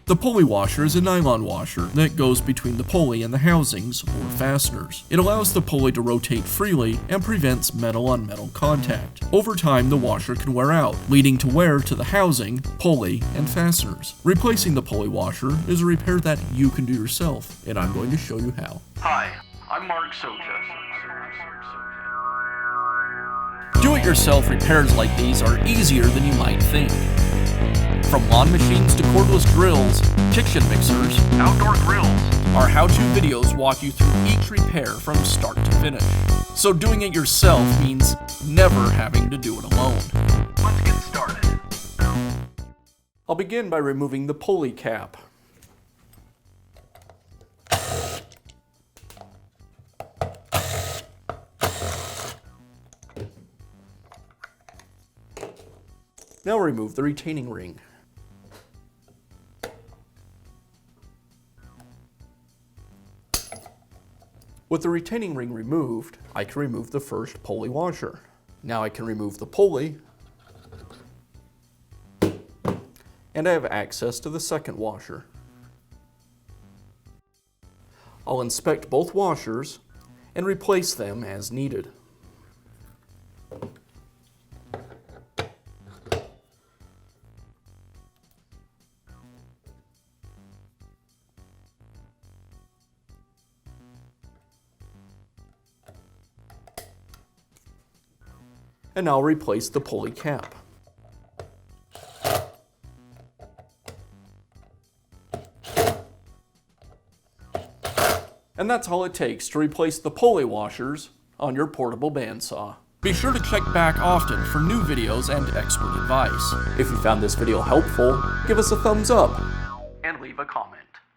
The pulley washer is a nylon washer that goes between the pulley and the housings, or fasteners. It allows the pulley to rotate freely and prevents metal-on-metal contact. Over time, the washer can wear out, leading to wear to the housing, pulley, and fasteners. Replacing the pulley washer is a repair that you can do yourself, and I'm going to show you how. Hi, I'm Mark Socha. Do-it-yourself repairs like these are easier than you might think. From lawn machines to cordless drills, kitchen mixers, Outdoor grills. our how-to videos walk you through each repair from start to finish. So doing it yourself means never having to do it alone. Let's get started. I'll begin by removing the pulley cap. Now remove the retaining ring. With the retaining ring removed, I can remove the first pulley washer. Now I can remove the pulley, and I have access to the second washer. I'll inspect both washers and replace them as needed. And now replace the pulley cap. And that's all it takes to replace the pulley washers on your portable bandsaw. Be sure to check back often for new videos and expert advice. If you found this video helpful, give us a thumbs up And leave a comment.